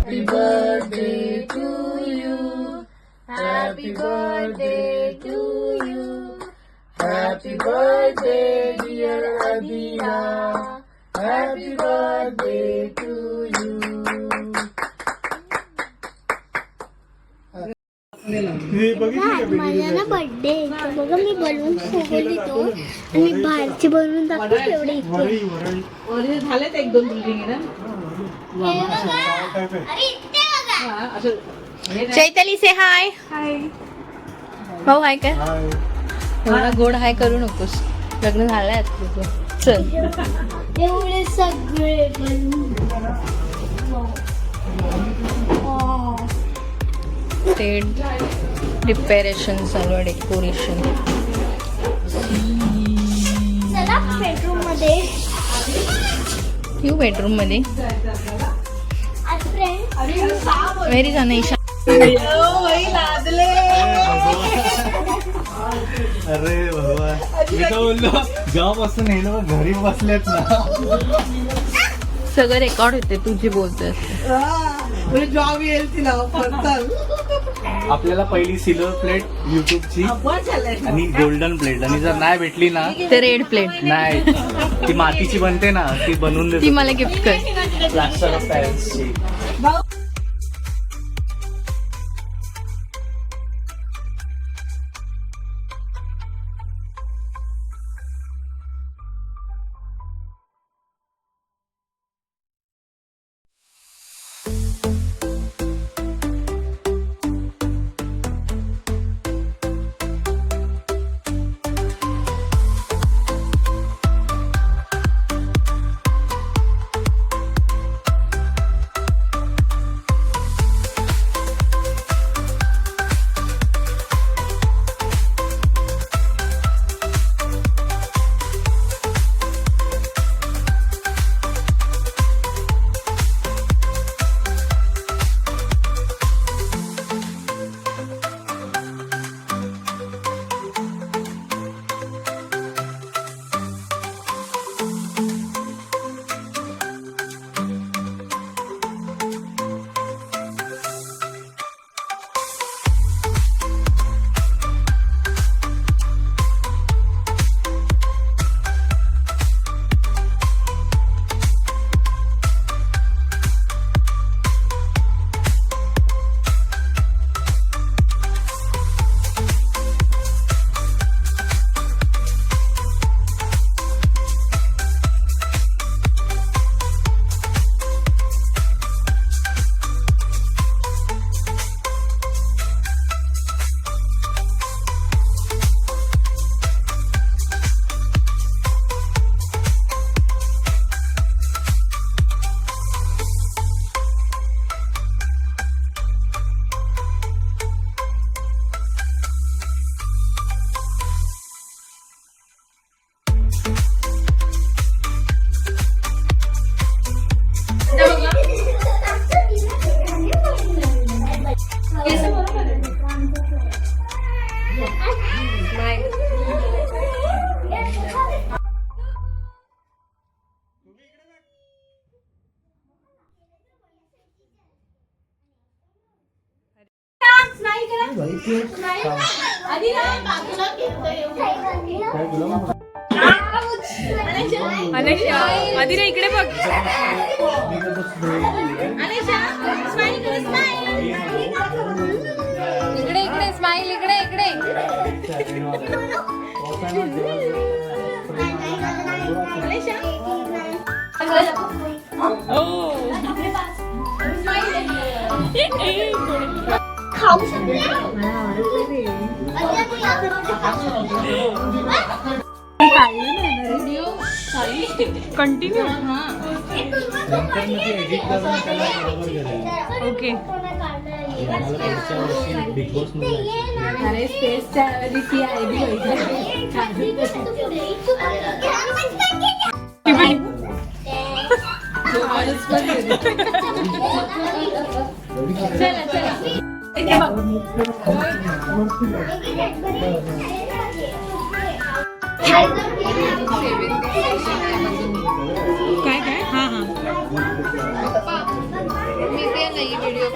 Happy birthday to you. Happy birthday to you. Happy birthday dear Adira. Happy birthday to you. माझा ना birthday आहे बघा मी balloon सोबत येतो आणि बाहेरचे बलून दाखवतो एवढे इथे झालेत एक दोन बिल्डिंग ना. चैताली से हाय. भाऊ हाय काय एवढा गोड हाय करू नकोस. लग्न झालंय तुझं. चल एवढे सगळे बलून ते प्रिपेरेशन चालू आहे. डेकोरेशन. चला बेडरूम मध्ये येऊ बेडरूम मध्ये. व्हेरी गणेश. अरे बाबा मी तर बोललो जेव्हापासून येईल घरी बसलेत ना. सगळं रेकॉर्ड होते तुझी बोलतेस. जॉब येईल तिला आपल्याला पहिली सिल्वर प्लेट युट्यूबची आणि गोल्डन प्लेट, आणि जर नाही भेटली ना ते रेड प्लेट नाही ती मातीची बनते ना ती बनवून ती देते. मला गिफ्ट कर. Plaster of पॅरिसची. आदिरा इकडे बघ. इकडे इकडे स्माइल. इकडे इकडे. खाऊ शकते कंटिन्यू. ओके. बिग बॉस अरे स्पेसच्या ऐवजी ती आयडी चला चला. काय काय. हा हा. नाही व्हिडिओ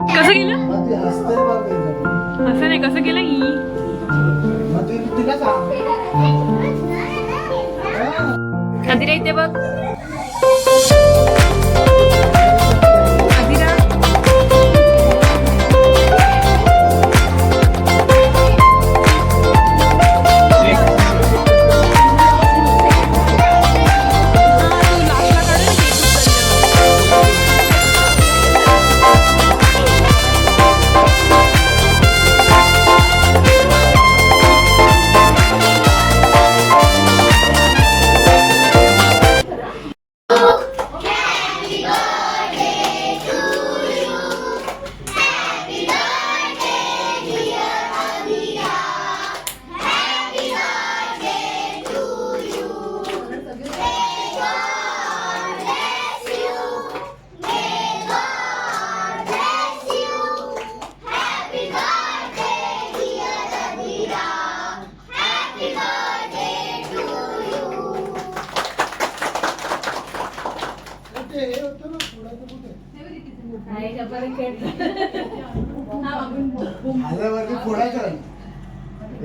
कसं गेलं असं नाही कसं गेलं आदिरा इथे बघ आदिरा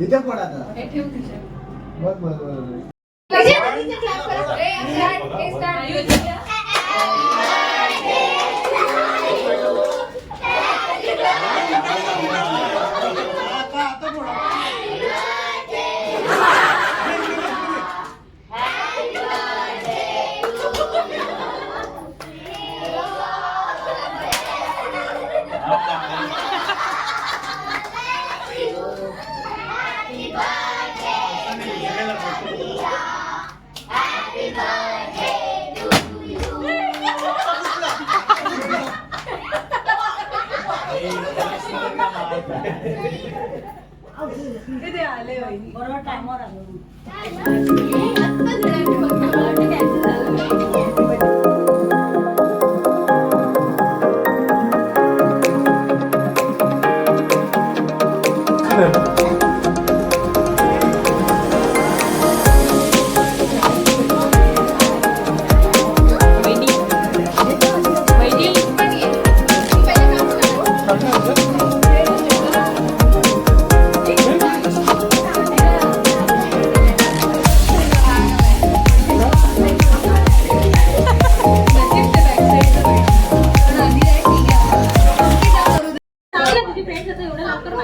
इथे फोडायचा बघ बघ बघ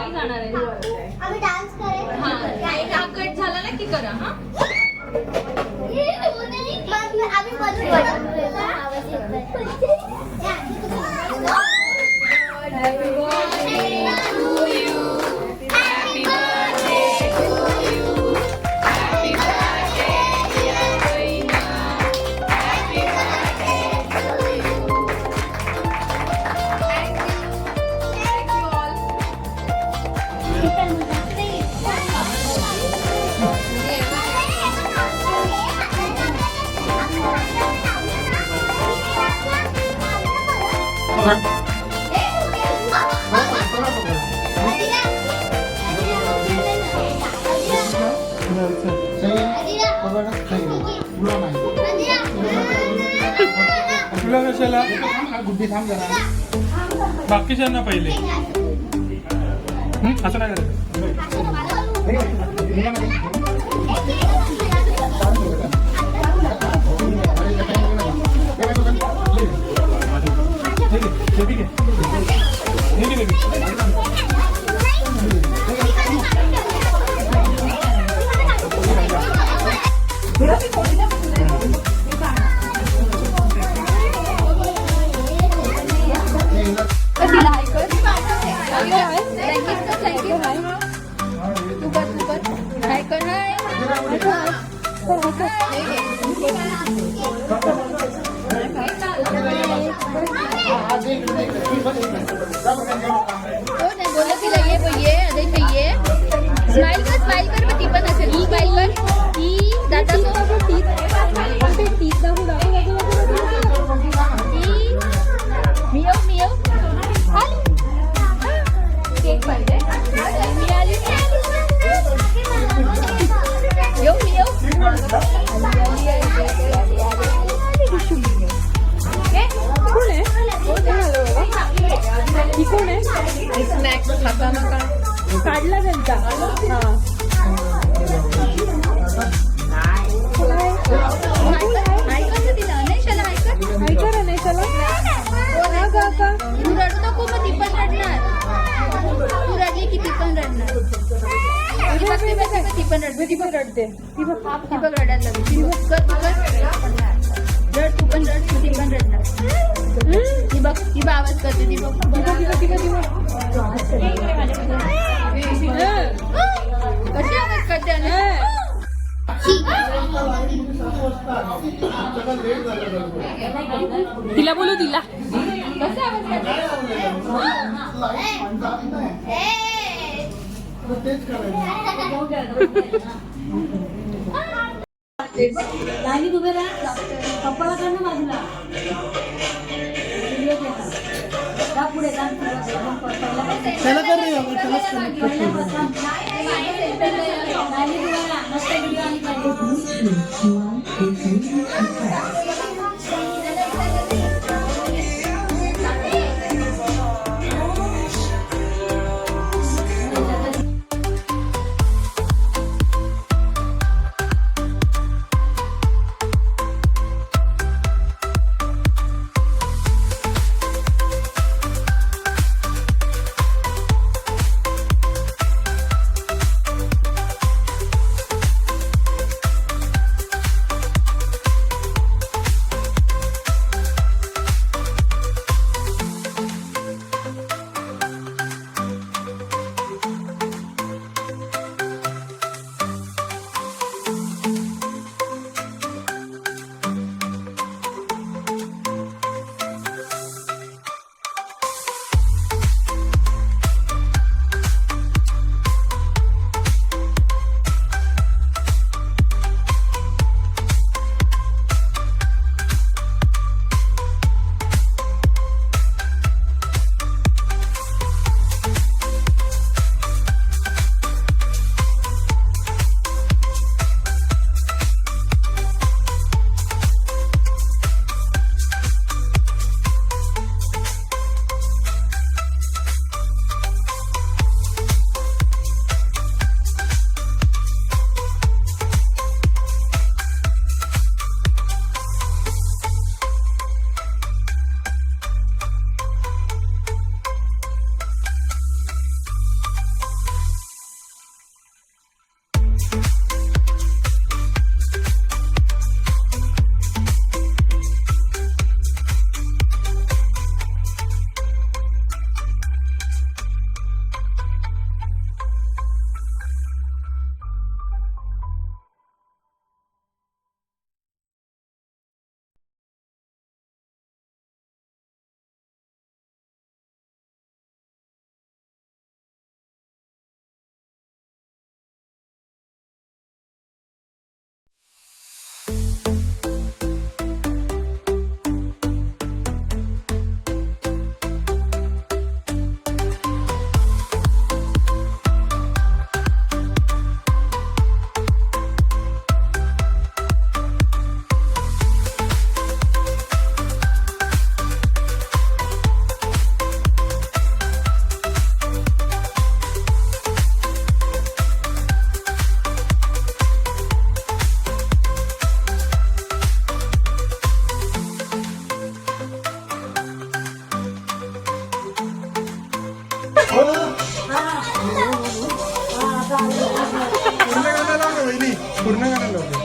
आम्ही डान्स कट झाला ना की करा हा आम्ही तुला कशाला गुड्डी थांब जरा. बाकीच्यांना पहिले असं नाही करायचं. स्माइल कर ती पण असेल स्माइल कर ती दातासोबत टीथ मियो मियो केक पाहिजे यो मियो कोण आहे स्नॅक्स खाता नका काढला त्यांचा तू रडू नको मग ती पण रडणार तू रडली की ती पण रडणार ती पण रडते ती बघ रडायला लागली ती बघ रड तू पण रड ती पण रडणार ती बघ ती आवाज करते ती बघ कशी आवाज करते तिला बोलू तिला कसं आवाज करते त्याला कर रे बाबा, त्यालाच पूर्ण गाणं लाव ना वहिनी, पूर्ण गाणं लाव.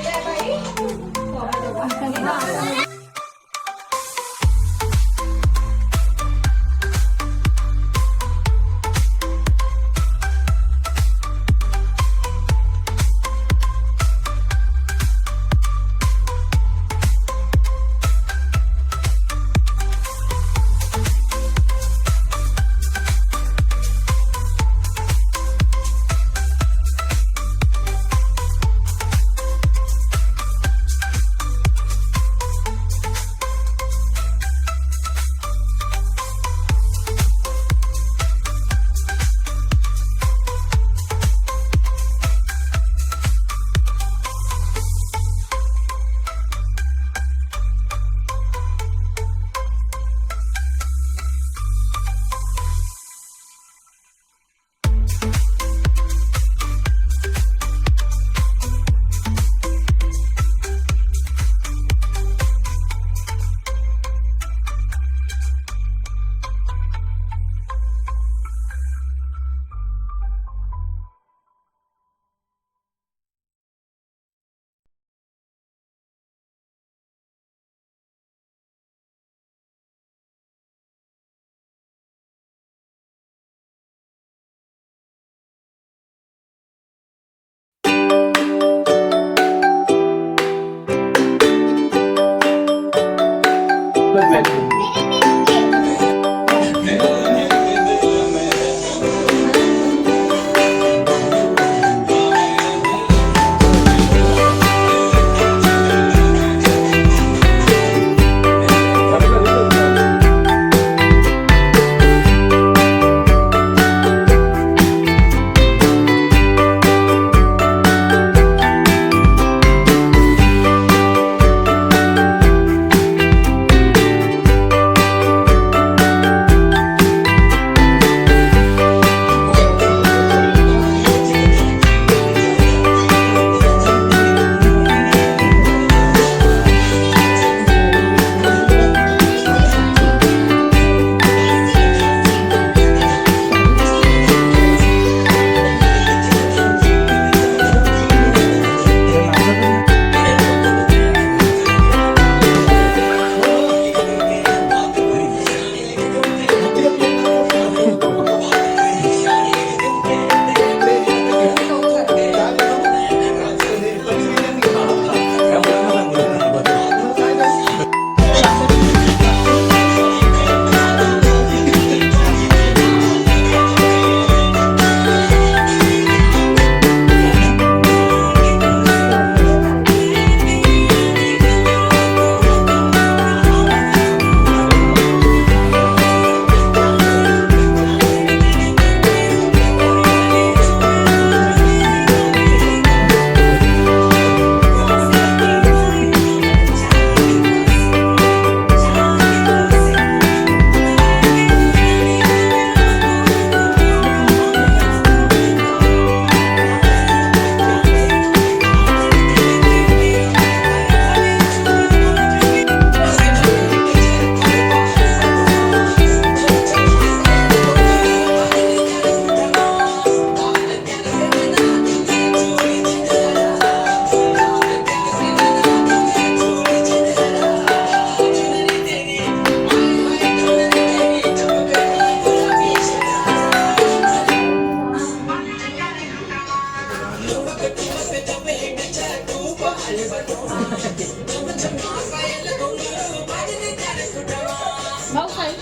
भाऊ खाई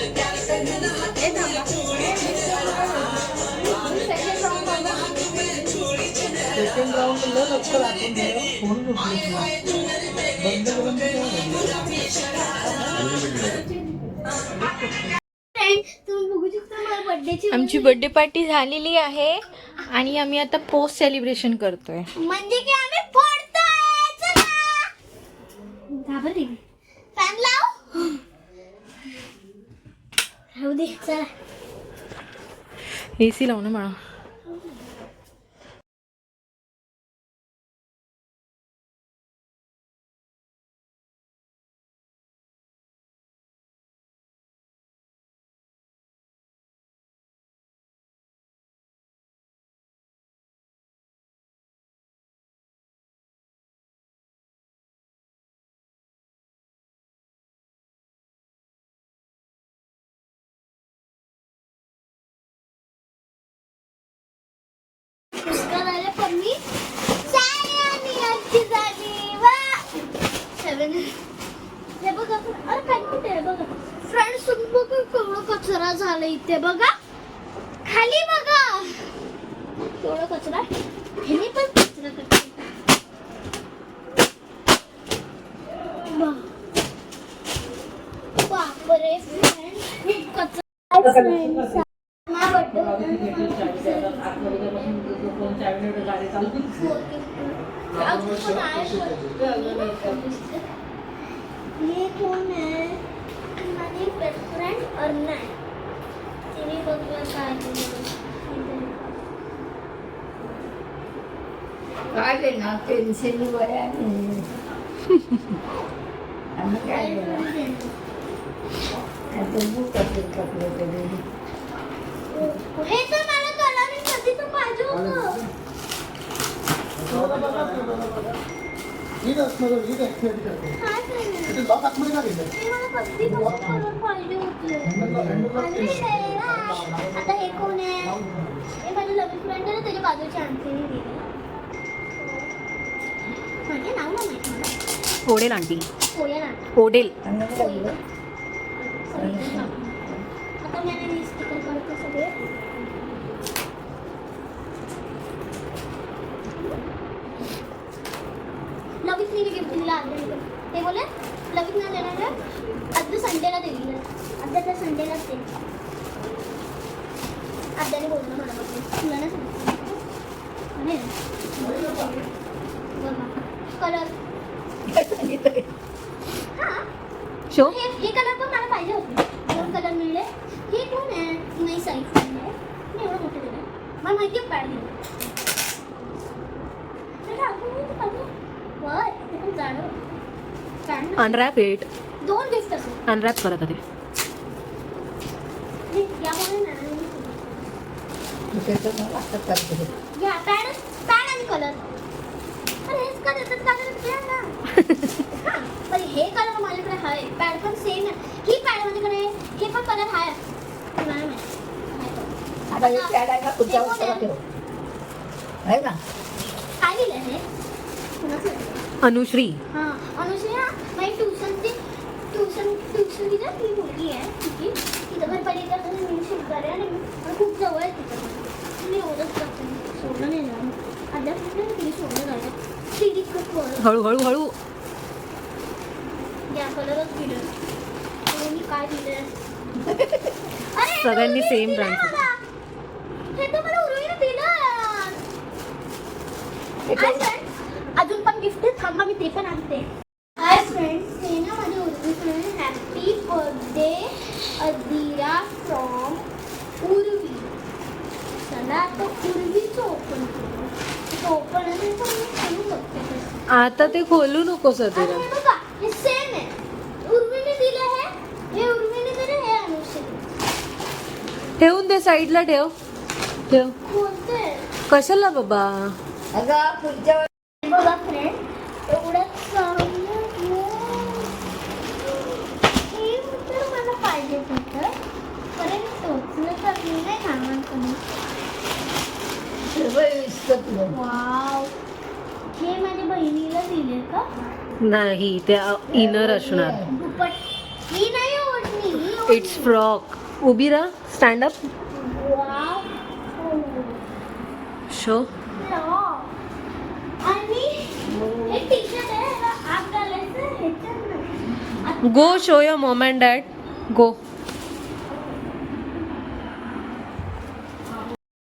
हे थांबा सेकंड राऊंडला लवकर आपण फोन बंद करून तुम्ही बघू शकता मला बर्थडेची आमची बर्थडे पार्टी झालेली आहे आणि आम्ही आता पोस्ट सेलिब्रेशन करतोय. म्हणजे की आम्ही फोडतोय. चला घाबरली फॅन लाव. राहू दे चला एसी लाव ना मला. मी साडी आणि आजची साडी वा 7 हे बघा अरे काय कुठे बघा फ्रेंड्स तुम्ही बघा केवढा कचरा झाला इथे बघा खाली बघा केवढा कचरा ह्याने पण कचरा करते बापरे फ्रेंड्स खूप कचरा फ्रेंड्स ये कौन है हमारी बेस्ट फ्रेंड अर्ना है तिने बघूया काय काय देणार पेन्सिल वया आम्ही काय देणार बुक असेल कपडे तरी हे तर मला कलरिंग साठी तर पाहिजे होतं ही असणार ही ऍक्टिव्हिटी करते काय केलं ते लॉक आतमध्ये का गेलं हे मला कधी कलर पाहिजे होते अरे देवा. आता हे कोण आहे हे माझे लव्ह फ्रेंड आहे ना त्याच्या बाजूची आणखी माझे नाव ना माहिती मला ओडेल आंटी कोया ना ओडेल आता मी स्टिकर करतो सगळे लविकने गिफ्ट दिला आद्याने ते बोले लविक ना देणार आहे आद्या संडेला दिली आद्याच्या संडेलाच ते आद्याने बोललं मला बघून तुला नाही सांगितलं कलर हां शो हे कलर पण मला पाहिजे होते 2 कलर मिळले हे कोण आहे नाही साईज आहे मी एवढं मोठं दिलं मला माहिती आहे पॅड दिलं ते पण जाणं अनरॅप इट 2 गिफ्ट असेल अनरॅप करत होते यामुळे त्याचं मला असं करते घ्या पॅड आणि कलर अरे हेच का देतात का द्या ना हां पण हे कलर माझ्याकडे आहे पॅड पण सेम आहे ही पॅड माझ्याकडे आहे हे पण कलर आहे नाही माहिती आता हे पॅड आहे ना पुढच्या ते कोण वर्षाला आहे? ठेव आहे ना काय दिलं हे कुणाचं आहे? अनुश्री हां अनुश्री हा माझी ट्युशन तिथं ती मुलगी आहे तिची तिथं घर पलीकडे मी शिकणार आहे आणि मला खूप जवळ आहे तिथं मी एवढंच करते सोडलं नाही ना आद्या कुठे तिने सोडलं जायचं ती खूप बरं हळू हळू हळू या कलरच दिलं मी काय दिलं अरे सगळ्यांनी उर्वीने same दिलं brand. मला. हे तर मला उर्वीने दिलं हाय फ्रेंड्स अजून पण गिफ्ट थांबा मी ते पण आणते हाय फ्रेंड्स हे ना माझे Urvi friend happy birthday Adira from Urvi चला आता उर्वीचं ओपन करू ओपन असेल तर मी खोलून बघते आता ते खोलू नकोस आणि तिला हे बघा हे सेम आहे उर्वीने दिलं हे उर्वीने दिलं हे अनुश्री ठेवून दे साईडला ठेव ठेव बोलते कशाला बाबा अगं पुढच्या वर्षी बघा फ्रेंड एवढं चांगलं हे तर मला पाहिजे होतं कारण टोचलं तर मी नाही खाणार कोणी तुला वाव हे माझ्या बहिणीला दिले का नाही ते इनर असणार दुपट ही नाही ओढणी ही ओढणी. इट्स फ्रॉक उभी राहा स्टँड अप वाव शो आणि एक टी शर्ट आहे याला आग घालायचं ह्याच्यात नाही go show your mom and dad go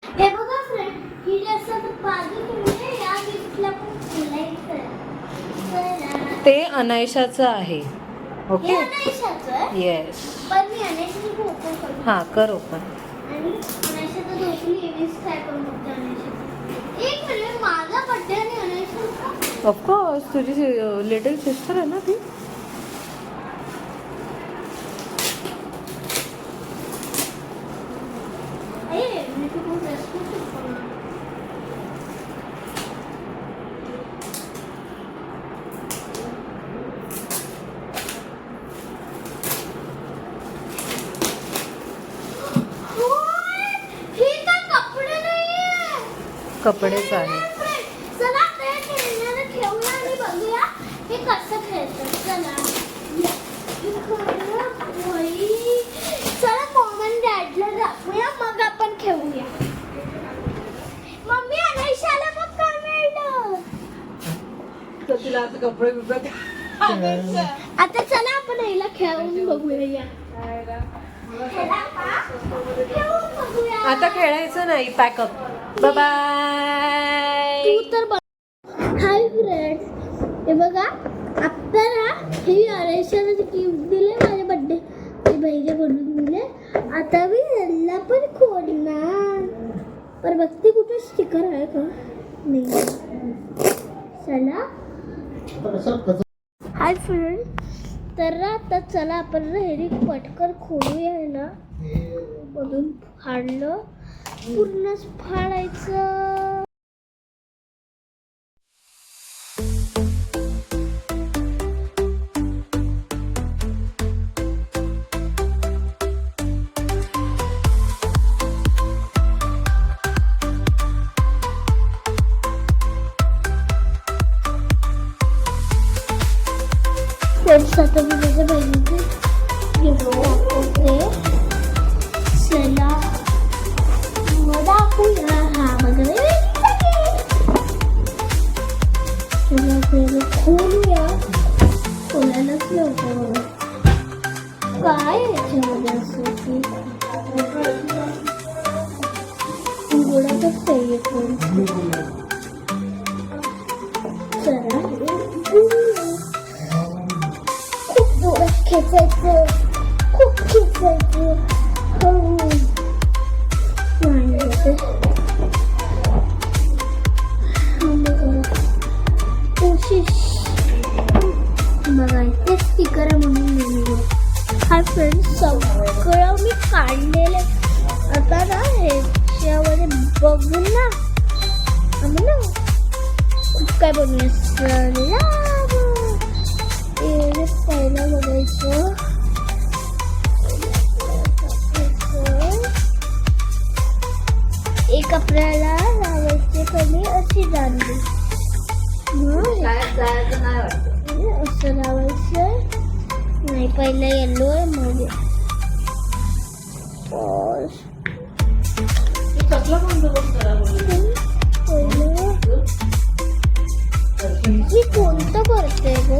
हे बघा फ्रेंड ही जे असं बाजू तुम्ही या गिफ्टला पण फुलायचं ते अनायशाचं आहे हे ओके अनायशाचं आहे येस पण मी अनायशाचं ओपन करू हां कर ओपन आणि अनायशाचं दोघी एवढीच ट्राय करून बघते अनायशाचं एक मिनिट माझा बड्डे आणि अनायशाचा ऑफकोर्स तुझी लिटल सिस्टर आहे ना ती अरे मी तू खूप रेस्पॉन्सिबल हे काय कपडे नाहीये कपडेच आहे फ्रेंड कपडे बिपडे आता चला आपण याला खेळून बघूया. आता खेळायचं नाही. पॅकअप. बाय. तू तर हाय फ्रेंड्स, हे बघा आता ना हे आरेशाला गिफ्ट दिले माझ्या बर्थडे मी बहिणीकडून दिले. आता मी ह्याला पण खोलणार. पर बघते कुठे स्टिकर आहे का नाही. चला हाय फ्रेंड, तर आता चला आपण हे पटकन खोलूया. ना मधून फाडलं पूर्णच फाडायचं. फ्रेंड्स आता मी माझ्या बहिणीचे गिफ्ट दाखवते. चला मग दाखवूया. हा बघा चला ते खोलूया. खोलायलाच नव्हतं बघा काय याच्यामध्ये असं की उघडतच पाहिजे. चला खेचायचं खूप खेचायचं. कोशिश बघायचे स्टिकर आहे म्हणून. हा फ्रेंड्स सगळं मी काढलेलं. आता ना ह्याच्यामध्ये बघून ना आम्ही ना खूप काय बनवूया. पहिला बघायचं एक आपल्याला लावायचे कमी अशी दांडी असं लावायचं नाही. पहिलं येलो आहे मग मी कोणतं करते ग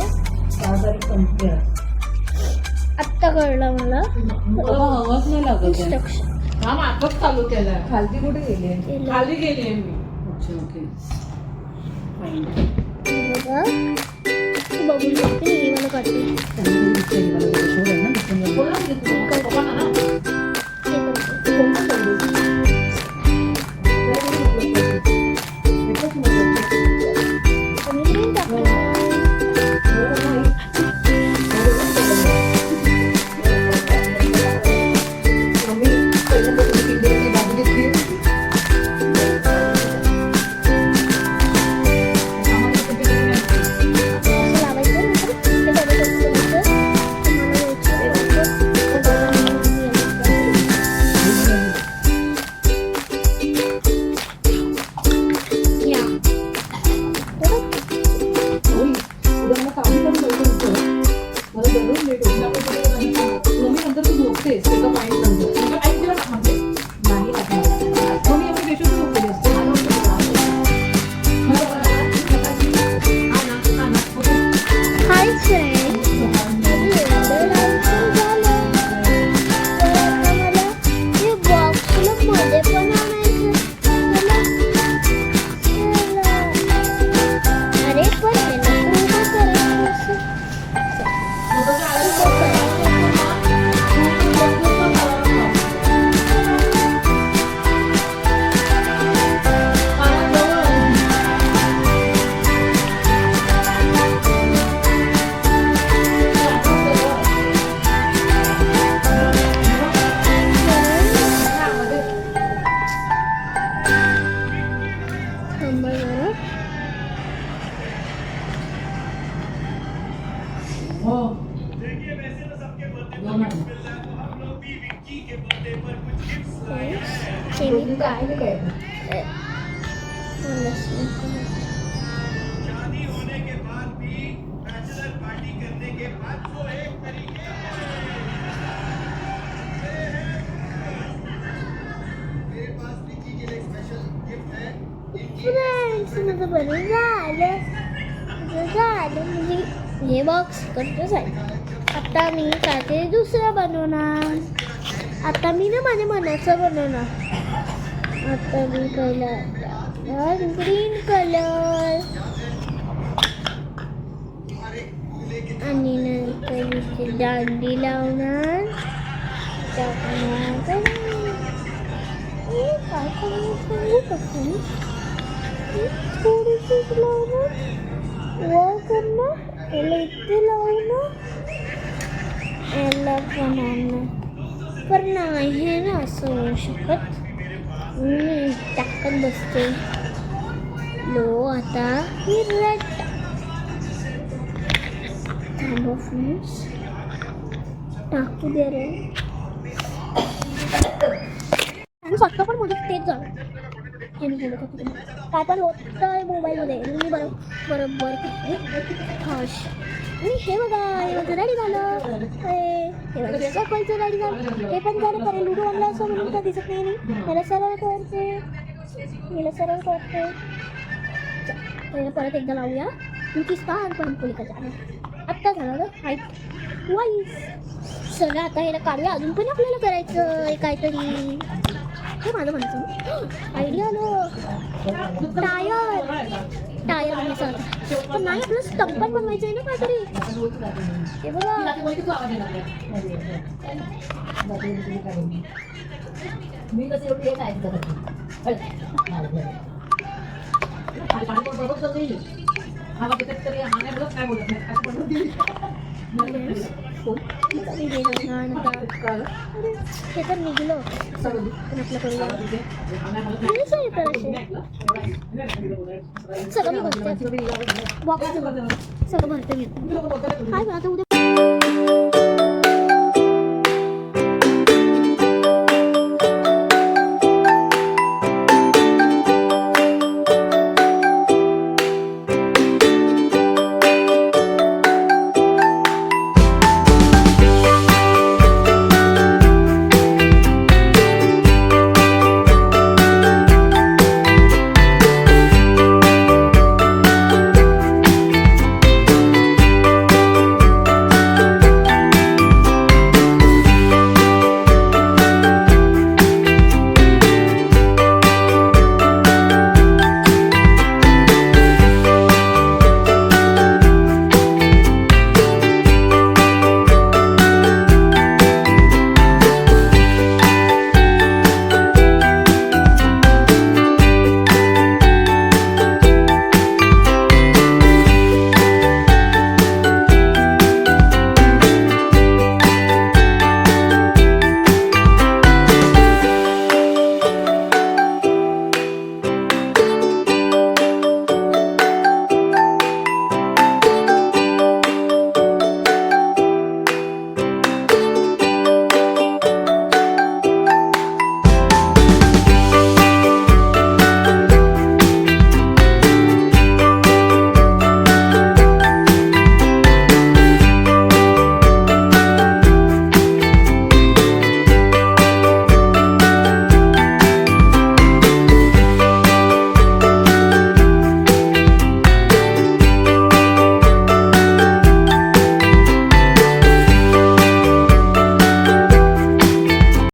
आत्ता कळलं मला. हवाच नाही लागत. इन्स्ट्रक्शन हा मागच चालू केला. खालती कुठे गेली? खाली गेली मी. अच्छा ओके. बघा तू बघून शकते. हे मला काढते. शादी होने के बाद भी बैचलर पार्टी करने के बाद वो एक तरीके मेरे पास निकी के लिए स्पेशल गिफ्ट है. फ्रेंड्स माझं बरं झालं झालं म्हणजे हे बॉक्स कंच झालं. आता मी काहीतरी दुसरं बनवणार. आता मी ना माझ्या मनाचं बनवणार. आता मी पहिला ग्रीन कलर आणि नंतर इथे दांडी लावणार. काय करायचं थोडीशी लावणार वर करणार याला इथे लावणार याला पण आणणार. पण नाही हे ना असं होऊ शकत. मी टाकत बसते. लो आता ही रेड थांबव फ्रेंड्स टाकू दे रे. आणि स्वतः पण मध्ये तेच झालं काय पण होतं मोबाईलमध्ये मी बरोबर हश. आणि हे बघा हे माझं रेडी झालं. हे बघा चकलचं रेडी झालं. हे पण झालं परत लुडो आणला असं म्हणून का दिसत नाही मी. याला सरळ करते याला सरळ करते. परत एकदा लावूया तुमची स्टार पण पलीकडे आत्ता झालं ना हाईट वाईस. चला आता ह्याला काढूया. अजून पण आपल्याला करायचं आहे काहीतरी. हे माझं म्हणायचं आयडिया आलं. टायर बनायचं होतं पण नाही आपलं स्टंप पण बनवायचं आहे ना काहीतरी. हे बघा मी कसं एवढी एक आहे काय बोलत नाही. हे तर निघलं पण आपलं करूया. सगळं मी भरते बॉक्स सगळं भरते मी. काय आता उद्या